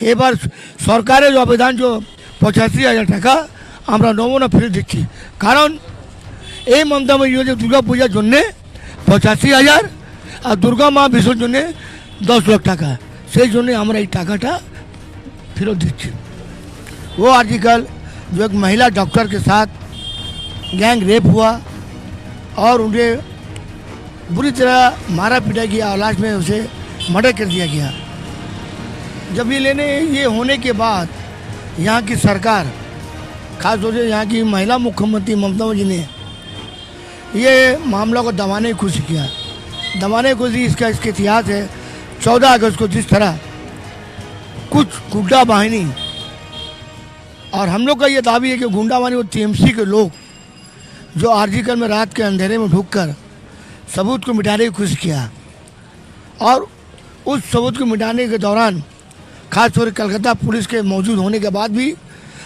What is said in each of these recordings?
এবার সরকারের অবদান যে 85,000 টাকা আমরা নমুনা ফেরত দিচ্ছি, কারণ এই মমতা ব্যানার্জি দুর্গা পূজার জন্যে 85,000 আর দুর্গা মা বিসর্জনে 10 লাখ টাকা, সেই জন্যে আমরা এই টাকাটা ফেরत দিচ্ছি। वो आर्टिकल जो एक महिला डॉक्टर के साथ गैंग रेप हुआ और उन्हें बुरी तरह मारा पीटा गया, इलाज में उसे मर्डर कर दिया गया। जब ये होने के बाद यहाँ की सरकार, खास तौर से यहाँ की महिला मुख्यमंत्री ममता बनर्जी ने ये मामला को दबाने की कोशिश किया। दबाने की कोशिश इसका इतिहास है। 14 अगस्त को जिस तरह कुछ गुंडा बाहिनी, और हम लोग का ये दावी है कि गुंडा बाहिनी वो टीएमसी के लोग जो आरजीकर में रात के अंधेरे में ढुककर सबूत को मिटाने की कोशिश किया, और उस सबूत को मिटाने के दौरान खासतौर पर कलकत्ता पुलिस के मौजूद होने के बाद भी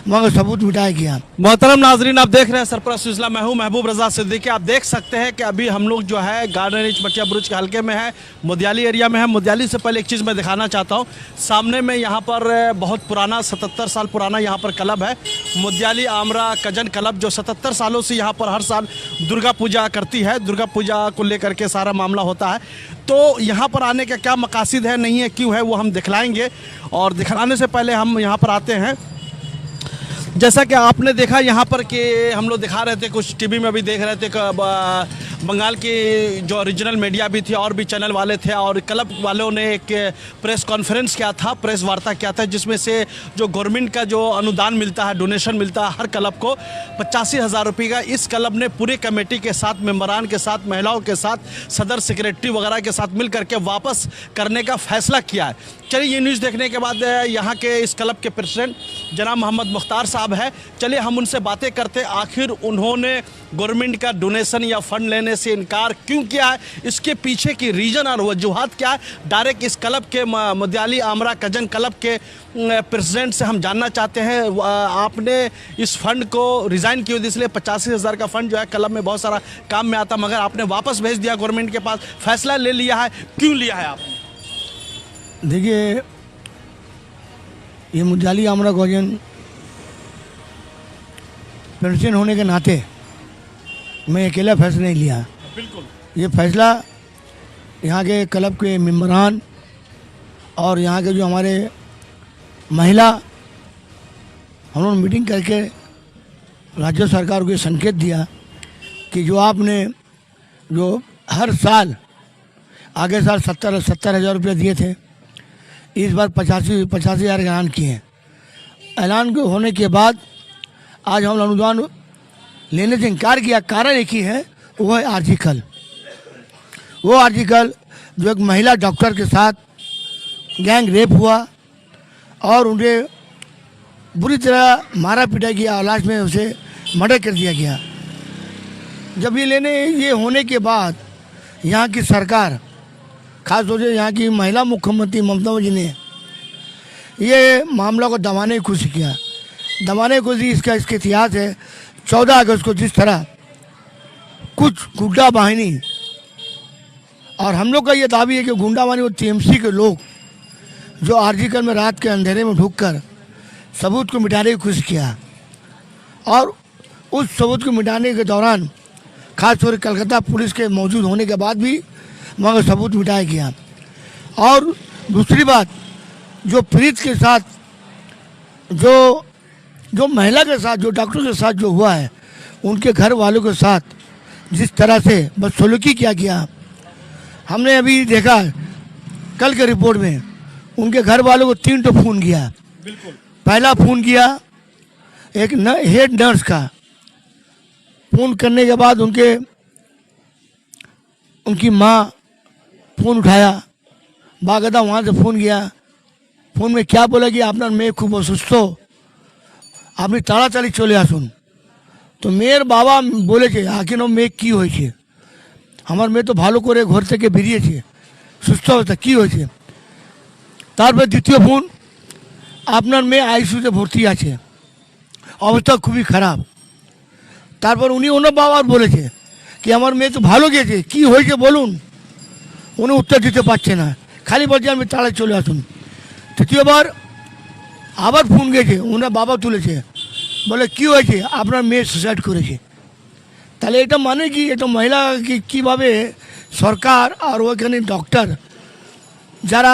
वहाँ सबूत मिटाया गया। मोहतरम नाजरीन, आप देख रहे हैं सरपरस्त सिलसिला, मैं हूं महबूब रजा सिद्दीकी। आप देख सकते हैं कि अभी हम लोग जो है गार्डन रिच मटिया बुरुज के हल्के में है, मुदयाली एरिया में है। मुदयाली से पहले एक चीज़ मैं दिखाना चाहता हूं, सामने में यहाँ पर बहुत पुराना 77 साल पुराना यहाँ पर क्लब है, मुदयाली आमरा कजन क्लब, जो 77 सालों से यहाँ पर हर साल दुर्गा पूजा करती है। दुर्गा पूजा को लेकर के सारा मामला होता है। तो यहाँ पर आने का क्या मकासद है, नहीं है, क्यों है, वो हम दिखलाएंगे। और दिखलाने से पहले हम यहाँ पर आते हैं, जैसा कि आपने देखा यहाँ पर कि हम लोग दिखा रहे थे, कुछ टीवी में भी देख रहे थे, बंगाल की जो ओरिजिनल मीडिया भी थी और भी चैनल वाले थे, और क्लब वालों ने एक प्रेस कॉन्फ्रेंस किया था, प्रेस वार्ता किया था, जिसमें से जो गवर्नमेंट का जो अनुदान मिलता है, डोनेशन मिलता है हर क्लब को 85,000 रुपये का, इस क्लब ने पूरे कमेटी के साथ, मेंबरान के साथ, महिलाओं के साथ, सदर सेक्रेटरी वगैरह के साथ मिल करके वापस करने का फैसला किया है। चलिए, ये न्यूज़ देखने के बाद यहाँ के इस क्लब के प्रेसिडेंट जनाब मोहम्मद मुख्तार साहब है, चलिए हम उनसे बातें करते, आखिर उन्होंने गवर्नमेंट का डोनेशन या फंड लेने से इनकार क्यों किया है, इसके पीछे की रीज़न और वजूहात क्या है। डायरेक्ट इस क्लब के मुदयाली आमरा कजन क्लब के प्रेसिडेंट से हम जानना चाहते हैं, आपने इस फंड को रिज़ाइन क्यों दिया? इसलिए 85,000 का फंड जो है क्लब में बहुत सारा काम में आता, मगर आपने वापस भेज दिया गवर्नमेंट के पास, फैसला ले लिया है, क्यों लिया है आपने? देखिए, ये मुदयाली आमरा कजन प्रेसिडेंट होने के नाते मैं अकेला फैसला नहीं लिया। बिल्कुल, ये फैसला यहाँ के क्लब के मेंबरान और यहाँ के जो हमारे महिला, हम लोग मीटिंग करके राज्य सरकार को ये संकेत दिया कि जो आपने जो हर साल आगे साल 70,000 रुपये दिए थे, इस बार 85,000 का ऐलान किए हैं। ऐलान होने के बाद आज हम अनुदान लेने से इनकार किया, कारण एक ही है, वो है आर्टिकल। वो आर्टिकल जो एक महिला डॉक्टर के साथ गैंग रेप हुआ और उन्हें बुरी तरह मारा पीटा गया, इलाज में उसे मर्डर कर दिया गया। जब ये होने के बाद यहाँ की सरकार, खास तौर से यहाँ की महिला मुख्यमंत्री ममता बनर्जी ने ये मामला को दबाने की कोशिश किया। दबाने की कोशिश इसका इतिहास है। 14 अगस्त को जिस तरह कुछ गुंडा बाहिनी, और हम लोग का ये दावी है कि गुंडा बाहिनी वो टीएमसी के लोग जो आरजीकर में रात के अंधेरे में ढुककर सबूत को मिटाने की कोशिश किया, और उस सबूत को मिटाने के दौरान खासतौर पर कलकत्ता पुलिस के मौजूद होने के बाद भी वहाँ सबूत मिटाया गया। और दूसरी बात, जो पीड़ित के साथ जो महिला के साथ, जो डॉक्टर के साथ जो हुआ है, उनके घर वालों के साथ जिस तरह से बदसलूकी किया गया, हमने अभी देखा कल के रिपोर्ट में उनके घर वालों को 3 फ़ोन किया। बिल्कुल, पहला फ़ोन किया एक हेड नर्स का, फ़ोन करने के बाद उनकी माँ फ़ोन उठाया, बाकायदा वहाँ से फ़ोन किया। फ़ोन में क्या बोला कि আপনার মেয়ে খুব অসুস্থ, আপনি তাড়াতাড়ি চলে আসুন। তো মেয়ের বাবা বলেছে আকিন মেয়ে কী হয়েছে, আমার মেয়ে তো ভালো করে ঘর থেকে বেরিয়েছে, সুস্থ অবস্থা, কী হয়েছে? তারপর দ্বিতীয় ফোন, আপনার মেয়ে আইসিইউতে ভর্তি আছে, অবস্থা খুবই খারাপ। তারপর উনি ওনার বাবার বলেছে কি আমার মেয়ে তো ভালো গেছে, কী হয়েছে বলুন। উনি উত্তর দিতে পারছে না, খালি বলছে আমি তাড়াতাড়ি চলে আসুন। তৃতীয়বার আবার ফোন গেছে ওনার বাবা তুলেছে, বলে কী হয়েছে আপনার মেয়ে সুসাইড করেছে। তাহলে এটা মানে কি, এটা মহিলা কীভাবে সরকার আর ওখানে ডক্টর যারা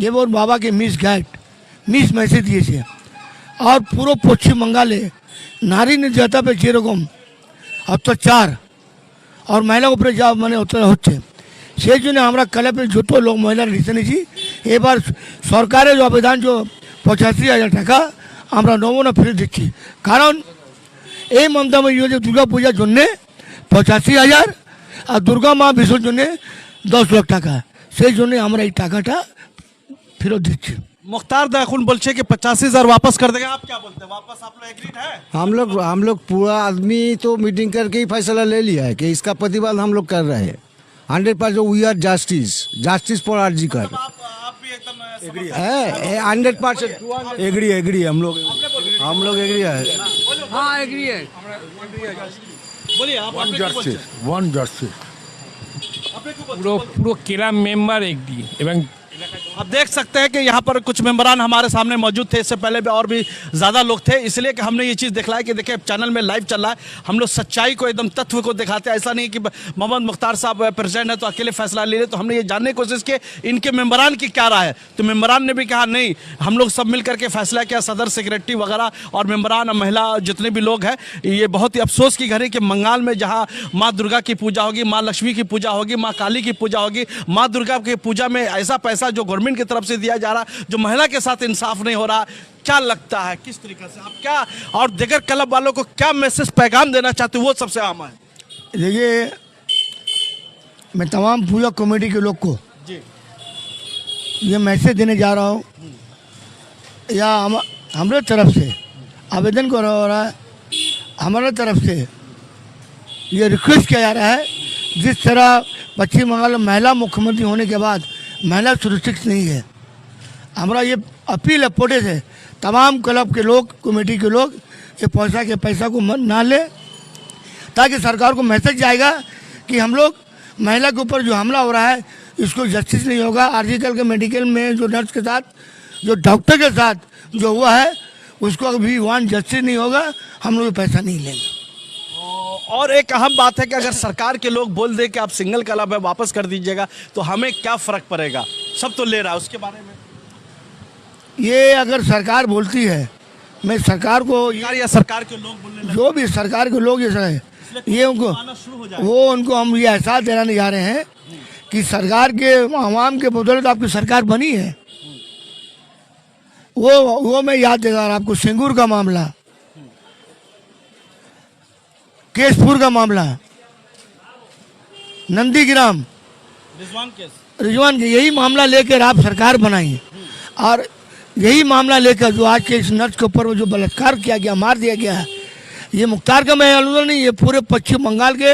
যে ওর বাবাকে মিস মেসেজ দিয়েছে। আর পুরো পশ্চিমবঙ্গালে নারী নির্যাতন पे যেরকম অত্যাচার আর মহিলার উপরে যা মানে অত্যাচার হচ্ছে, সেই জন্য আমরা ক্লাবের যত লোক মহিলারা লিখে নিয়েছি এবার সরকারের যে আবেদন যে 85,000 টাকা আমরা নমুনা ফেরত দিচ্ছি। কারণ এই মমতা যে দুর্গা পূজার জন্যে 85,000 আর দুর্গা মা বিসর্জনে 10 লাখ টাকা, সেই জন্যে আমরা এই টাকাটা ফেরত দিচ্ছি। मुख्तार दाखुन बोलছে कि 85,000 वापस कर देगा, आप क्या बोलते हैं? वापस आप लोग एग्रीड है? हम लोग पूरा आदमी तो मीटिंग करके ही फैसला ले लिया है कि इसका प्रतिवाद हम लोग कर रहे हैं 100%। We are justice for RG Kar आप भी एकदम है 100%। एग्री हम लोग एग्री है। हाँ एग्री है। बोलिए आप वन জাস্টিস পুরো পুরো ক্লাব মেম্বার এগ্রি এবং आप देख सकते हैं कि यहाँ पर कुछ मेंबरान हमारे सामने मौजूद थे, इससे पहले भी और भी ज़्यादा लोग थे, इसलिए कि हमने ये चीज़ दिखलाया कि देखिए चैनल में लाइव चल रहा है, हम लोग सच्चाई को एकदम तथ्य को दिखाते हैं। ऐसा नहीं कि मोहम्मद मुख्तार साहब प्रेसिडेंट है तो अकेले फैसला ले रहे, तो हमने ये जानने की कोशिश की इनके मेंबरान की क्या राय है। तो मेंबरान ने भी कहा नहीं, हम लोग सब मिल करके फैसला किया, सदर सेक्रेटरी वगैरह और मेंबरान और महिला जितने भी लोग हैं। ये बहुत ही अफसोस की घड़ी कि बंगाल में जहाँ माँ दुर्गा की पूजा होगी, माँ लक्ष्मी की पूजा होगी, माँ काली की पूजा होगी, माँ दुर्गा की पूजा में ऐसा पैसा जो गवर्नमेंट की तरफ से दिया जा रहा, जो महिला के साथ इंसाफ नहीं हो रहा। क्या लगता है किस तरीके से आप क्या और दिगर क्लब वालों को क्या मैसेज पैगाम देना चाहते हो, वो सबसे आम है? देखिए मैं तमाम पूजा कमेटी के लोग को जी ये मैसेज देने जा रहा हूँ, या हमारे तरफ से आवेदन कर रहा है, हमारे तरफ से ये रिक्वेस्ट किया जा रहा है, जिस तरह पश्चिम बंगाल में महिला मुख्यमंत्री होने के बाद महिला सुरक्षित नहीं है, हमारा ये अपील है पोटे से तमाम क्लब के लोग कमेटी के लोग ये पैसा को ना ले, ताकि सरकार को मैसेज जाएगा कि हम लोग महिला के ऊपर जो हमला हो रहा है इसको जस्टिस नहीं होगा। आर्टिकल के मेडिकल में जो नर्स के साथ जो डॉक्टर के साथ जो हुआ है उसको अभी वांट जस्टिस नहीं होगा, हम लोग पैसा नहीं लेंगे। और एक अहम बात है कि अगर सरकार के लोग बोल दे कि आप सिंगल क्लब है वापस कर दीजिएगा तो हमें क्या फ़र्क पड़ेगा, सब तो ले रहा है, उसके बारे में ये अगर सरकार बोलती है, मैं सरकार को या सरकार के लोग बोलने लगे जो भी सरकार के लोग ये उनको आना शुरू हो जाए। वो उनको हम ये एहसास दिलाने जा रहे हैं कि सरकार के आवाम के बदौलत आपकी सरकार बनी है। वो मैं याद दिला रहा आपको, सिंगूर का मामला, केसपुर का मामला, नंदीग्राम रिजवान के यही मामला लेकर आप सरकार बनाई, और यही मामला लेकर जो आज के इस नर्स के ऊपर जो बलात्कार किया गया, मार दिया गया है, ये मुख्तार का मैं आलोचना नहीं, ये पूरे पश्चिम बंगाल के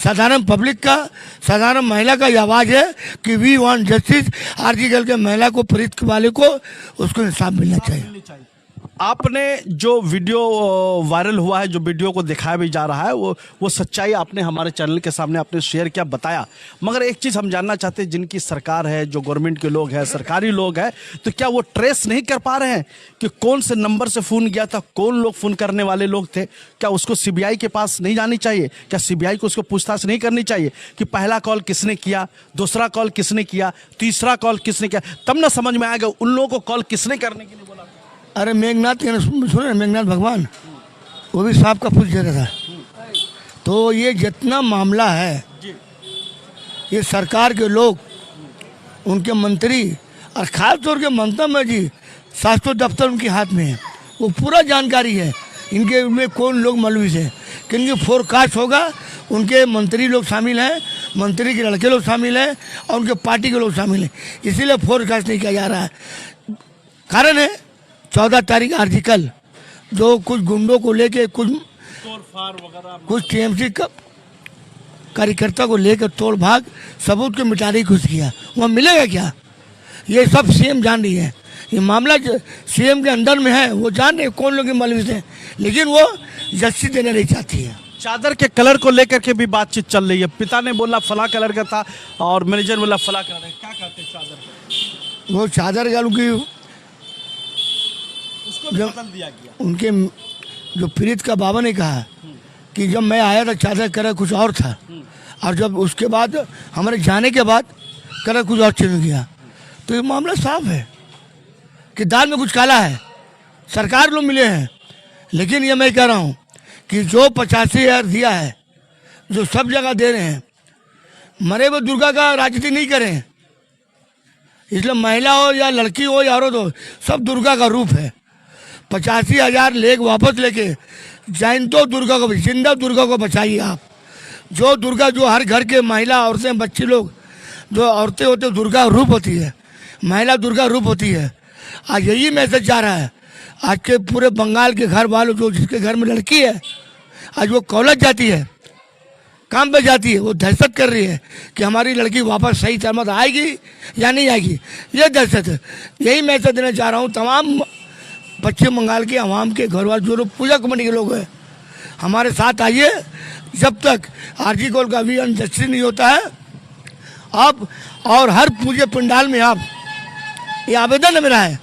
साधारण पब्लिक का, साधारण महिला का ये आवाज़ है कि वी वांट जस्टिस। आर्टिकल के महिला को पीड़ित वाले को उसको इंसाफ मिलना चाहिए। आपने जो वीडियो वायरल हुआ है, जो वीडियो को दिखाया भी जा रहा है, वो सच्चाई आपने हमारे चैनल के सामने आपने शेयर किया, बताया। मगर एक चीज़ हम जानना चाहते हैं, जिनकी सरकार है, जो गवर्नमेंट के लोग हैं, सरकारी लोग हैं, तो क्या वो ट्रेस नहीं कर पा रहे हैं कि कौन से नंबर से फ़ोन गया था, कौन लोग फ़ोन करने वाले लोग थे? क्या उसको सीबीआई के पास नहीं जानी चाहिए? क्या सीबीआई को उसको पूछताछ नहीं करनी चाहिए कि पहला कॉल किसने किया, दूसरा कॉल किसने किया, तीसरा कॉल किसने किया? तब ना समझ में आएगा उन लोगों को कॉल किसने करने के लिए बोला। अरे मेघनाथ सुने, मेघनाथ भगवान वो भी सांप का पूछ देता था। तो ये जितना मामला है, ये सरकार के लोग, उनके मंत्री और ख़ास तौर के ममता जी, शास्त्रों दफ्तर उनके हाथ में है, वो पूरा जानकारी है इनके में कौन लोग मलविस है, किनकी फोरकास्ट होगा, उनके मंत्री लोग शामिल हैं, मंत्री के लड़के लोग शामिल हैं और उनके पार्टी के लोग शामिल हैं, इसीलिए फोरकास्ट नहीं किया जा रहा है। कारण है 14 तारीख आर्टिकल जो कुछ गुंडों को लेके कुछ टीएमसी कार्यकर्ता को लेकर तोड़ भाग सबूत को मिटाने की कोशिश किया, वहाँ मिलेगा क्या? ये सब सीएम जान रही है, ये मामला सीएम के अंदर में है, वो जान रहे कौन लोग मलविस हैं, लेकिन वो जस्टिस देना नहीं चाहती है। चादर के कलर को लेकर के भी बातचीत चल रही है, पिता ने बोला फला कलर का था और मैनेजर बोला फला कलर है, क्या कहते हैं चादर? वो चादर का की उसको भी जब बदल दिया गया। उनके जो प्रीत का बाबा ने कहा कि जब मैं आया था चादर कलर कुछ और था, और जब उसके बाद हमारे जाने के बाद कलर कुछ और चेंज गया, तो ये मामला साफ है कि दाल में कुछ काला है। सरकार लोग मिले हैं, लेकिन ये मैं कह रहा हूँ कि जो 85,000 दिया है, जो सब जगह दे रहे हैं, मरे हुए दुर्गा का राजनीति नहीं करें। इसलिए महिला हो या लड़की हो या औरत हो, सब दुर्गा का रूप है। 85,000 लेख वापस लेके जयंतो दुर्गा को, जिंदा दुर्गा को बचाइए आप। जो दुर्गा, जो हर घर के महिला, औरतें, बच्चे लोग, जो औरतें होते दुर्गा रूप होती है, महिला दुर्गा रूप होती है। आज यही मैसेज जा रहा है आज के पूरे बंगाल के घर वालों, जो जिसके घर में लड़की है, आज वो कॉलेज जाती है, काम पे जाती है, वो दहशत कर रही है कि हमारी लड़की वापस सही सलामत आएगी या नहीं आएगी। ये दहशत है। यही मैसेज देना चाह रहा हूँ तमाम पश्चिम बंगाल के अवाम के घर वाले, जो लोग पूजा कमेटी के लोग हैं, हमारे साथ आइए। जब तक आरजी कौल का भी जस्टिस नहीं होता है आप, और हर पूजे पंडाल में आप, ये आवेदन है मेरा है,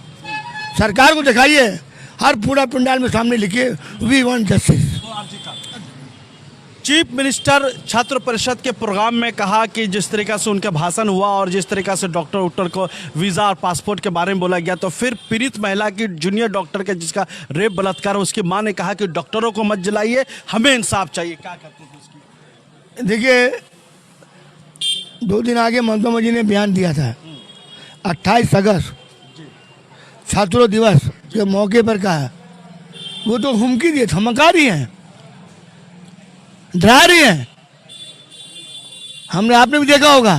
सरकार को दिखाइए, हर पूरा पंडाल में सामने लिखिए we want justice. Chief minister छात्र परिषद के प्रोग्राम में कहा कि जिस तरीका से उनका भाषण हुआ और जिस तरीका से डॉक्टर उक्टर को वीज़ा और पासपोर्ट के बारे में बोला गया, तो फिर पीड़ित महिला की जूनियर डॉक्टर के जिसका रेप बलात्कार, उसकी मां ने कहा कि डॉक्टरों को मत जलाइए, हमें इंसाफ चाहिए। क्या कहते हैं उसकी? देखिए, 2 दिन आगे ममता बनर्जी ने बयान दिया था, 28 अगस्त छात्रों दिवस के मौके पर कहा, वो तो हुमकी दिए, धमका रही हैं, डरा रही है। हमने, आपने भी देखा होगा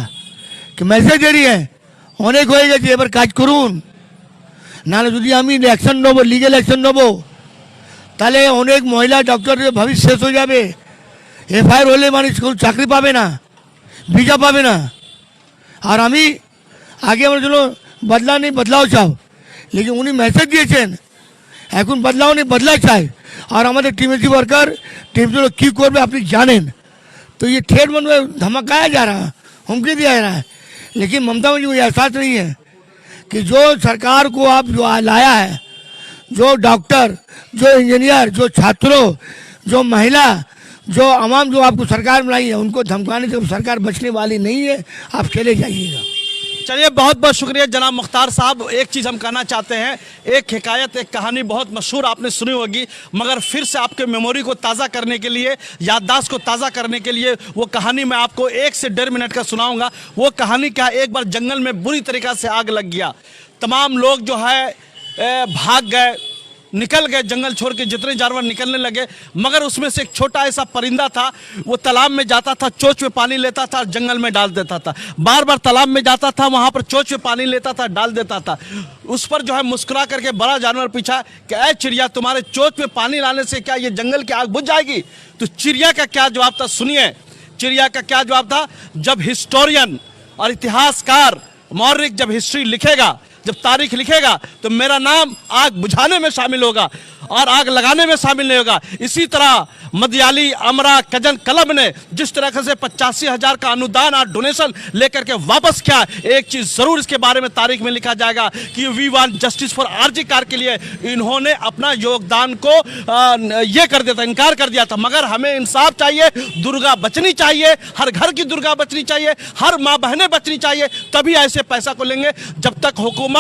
कि मैसेज दे रही है অনেক হয়ে গেছে, এবার কাজ করুন, নাহলে যদি আমি অ্যাকশন নেবো, লিগ্যাল অ্যাকশন নেবো, তাহলে অনেক মহিলা ডক্টরের ভবিষ্য শেষ হয়ে যাবে। এফআইআর হলে মানুষ কোনো চাকরি পাবে না, ভিসা পাবে না। আর আমি আগে আমার জন্য বদলা নেই, বদলাও চাও, लेकिन উনি মেসেজ দিয়েছেন এখন বদলাও নেই, বদলা চাই। और हमारे टीएमसी वर्कर टीम से लोग की करবে আপনি জানেন। तो ये ठेठ मन में धमकाया जा रहा है, हुमकी दिया जा रहा है, लेकिन ममता बनर्जी को एहसास नहीं है कि जो सरकार को आप जो लाया है, जो डॉक्टर, जो इंजीनियर, जो छात्रों, जो महिला, जो आवाम जो आपको सरकार में लाई है, उनको धमकाने से सरकार बचने वाली नहीं है। आप चले जाइएगा। चलिए, बहुत बहुत शुक्रिया जनाब मुख्तार साहब। एक चीज़ हम कहना चाहते हैं, एक हिकायत, एक कहानी बहुत मशहूर आपने सुनी होगी, मगर फिर से आपके मेमोरी को ताज़ा करने के लिए, याददाश्त को ताज़ा करने के लिए वो कहानी मैं आपको 1 से 1.5 मिनट का सुनाऊंगा। वो कहानी क्या, एक बार जंगल में बुरी तरीक़ा से आग लग गया, तमाम लोग जो है भाग गए, निकल गए, जंगल छोड़ के जितने जानवर निकलने लगे, मगर उसमें से एक छोटा ऐसा परिंदा था, वो तालाब में जाता था, चोंच में पानी लेता था, जंगल में डाल देता था। बार बार तालाब में जाता था, वहाँ पर चोंच में पानी लेता था, डाल देता था। उस पर जो है मुस्कुरा करके बड़ा जानवर पूछा कि ऐ चिड़िया, तुम्हारे चोंच में पानी लाने से क्या ये जंगल की आग बुझ जाएगी? तो चिड़िया का क्या जवाब था, सुनिए। चिड़िया का क्या जवाब था, जब हिस्टोरियन और इतिहासकार मौर्य जब हिस्ट्री लिखेगा, जब तारीख लिखेगा, तो मेरा नाम आग बुझाने में शामिल होगा और आग लगाने में शामिल नहीं होगा। इसी तरह मदयाली, अमरा, कजन कलब ने जिस तरह से 85,000 का अनुदान और डोनेशन लेकर के वापस किया, एक चीज जरूर इसके बारे में तारीख में लिखा जाएगा कि we want justice for RG Kar के लिए इन्होंने अपना योगदान को ये कर दिया था, इनकार कर दिया था। मगर हमें इंसाफ चाहिए, दुर्गा बचनी चाहिए, हर घर की दुर्गा बचनी चाहिए, हर माँ बहनें बचनी चाहिए, तभी ऐसे पैसा को लेंगे। जब तक हुकूमत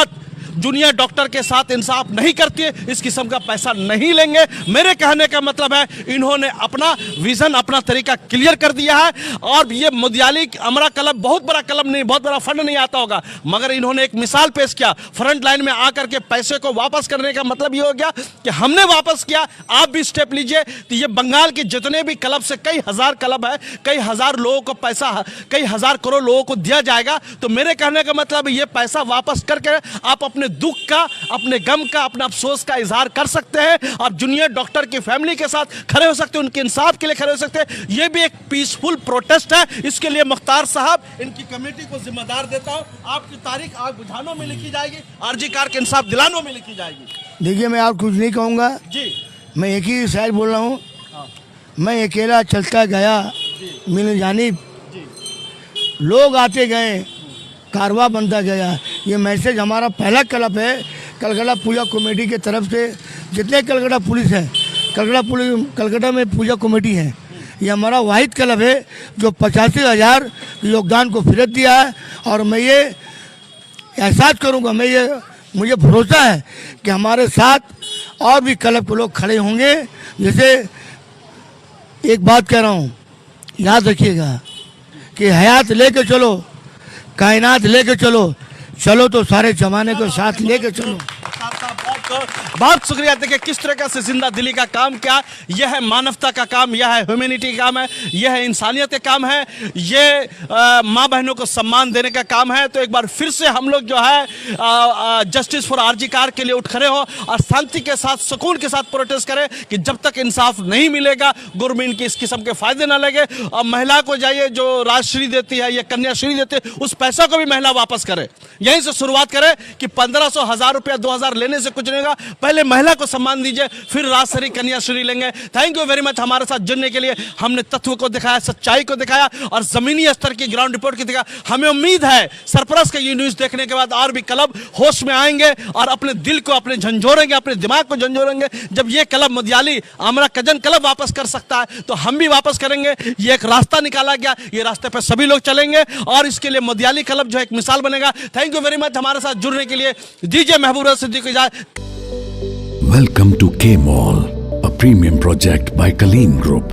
जूनियर डॉक्टर के साथ इंसाफ नहीं करती है, इस किस्म का पैसा नहीं लेंगे। मेरे कहने का मतलब है, इन्होंने अपना विजन, अपना तरीका क्लियर कर दिया है। और ये मुदयाली अमरा क्लब बहुत बड़ा क्लब नहीं, बहुत बड़ा फंड नहीं आता होगा, मगर इन्होंने एक मिसाल पेश किया, फ्रंट लाइन में आकर के पैसे को वापस करने का मतलब ये हो गया कि हमने वापस किया, आप भी स्टेप लीजिए। तो ये बंगाल के जितने भी क्लब से, कई हजार क्लब है, कई हजार लोगों को पैसा, कई हजार करोड़ लोगों को दिया जाएगा। तो मेरे कहने का मतलब ये पैसा वापस करके आप अपने दुख का, अपने गम का, अपने अफसोस का इजहार कर सकते हैं। आप जूनियर डॉक्टर की फैमिली के साथ खड़े हो सकते हैं, उनके इंसाफ के लिए खड़े हो सकते हैं। ये भी एक पीसफुल प्रोटेस्ट है। इसके लिए मुख्तार साहब, इनकी कमेटी को जिम्मेदार देता हूं। आपकी तारीख आग बुझानों में लिखी जाएगी, आरजी कार के इंसाफ दिलानों में लिखी जाएगी। देखिए, मैं आप कुछ नहीं कहूँगा जी, मैं एक ही शायर बोल रहा हूँ, मैं अकेला चलता गया मिल जानिब, लोग आते गए, कारवा बनता गया। ये मैसेज हमारा पहला क्लब है कलकत्ता पूजा कमेटी के तरफ से जितने कलकत्ता पुलिस है, कलकत्ता में पूजा कमेटी है, ये हमारा वाहिद क्लब है जो 85,000 योगदान को फिरत दिया है। और मैं ये एहसास करूँगा, मुझे भरोसा है कि हमारे साथ और भी क्लब के लोग खड़े होंगे। जैसे एक बात कह रहा हूँ, याद रखिएगा कि हयात लेके चलो, कायनात लेके चलो, चलो तो सारे जमाने को साथ लेके चलो। बहुत शुक्रिया। देखिए किस तरह से जिंदा दिली का काम क्या, यह है मानवता का काम, यह है ह्यूमैनिटी का काम है, यह है इंसानियत का काम है, ये माँ बहनों को सम्मान देने का काम है। तो एक बार फिर से हम लोग जो है जस्टिस फॉर आरजी कार के लिए उठ खड़े हो और शांति के साथ, सुकून के साथ प्रोटेस्ट करें कि जब तक इंसाफ नहीं मिलेगा, गवर्नमेंट की इस किस्म के फायदे ना लगे। और महिला को जाइए जो राजश्री देती है या कन्याश्री देती है, उस पैसा को भी महिला वापस करे। यहीं से शुरुआत करें कि 1500, 1000 रुपया, 2000 लेने से कुछ नहीं होगा। पहले महिला को सम्मान दीजिए, फिर राजश्री, कन्याश्री लेंगे। थैंक यू वेरी मच हमारे साथ जुड़ने के लिए। हमने तत्व को दिखाया, सच्चाई को दिखाया और जमीनी स्तर की ग्राउंड रिपोर्ट की दिखाया। हमें उम्मीद है सरपरस्त का ये न्यूज देखने के बाद और भी क्लब होश में आएंगे और अपने दिल को अपने झंझोरेंगे, अपने दिमाग को झंझोरेंगे। जब ये क्लब मुदयाली हमारा कजन क्लब वापस कर सकता है तो हम भी वापस करेंगे। ये एक रास्ता निकाला गया, ये रास्ते पर सभी लोग चलेंगे और इसके लिए मुदयाली क्लब जो एक मिसाल बनेगा। थैंक यू वेरी मच हमारे साथ जुड़ने के लिए। दीजिए महबूब रजा सिद्दीकी को इजाजत। Welcome to K-Mall, a premium project by Kaleen Group.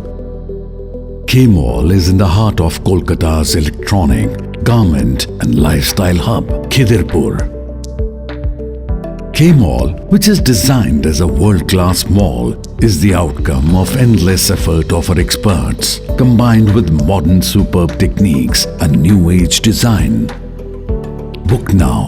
K-Mall is in the heart of Kolkata's electronic, garment and lifestyle hub, Khidirpur. K-Mall, which is designed as a world-class mall, is the outcome of endless effort of our experts, combined with modern superb techniques and new age design. Book now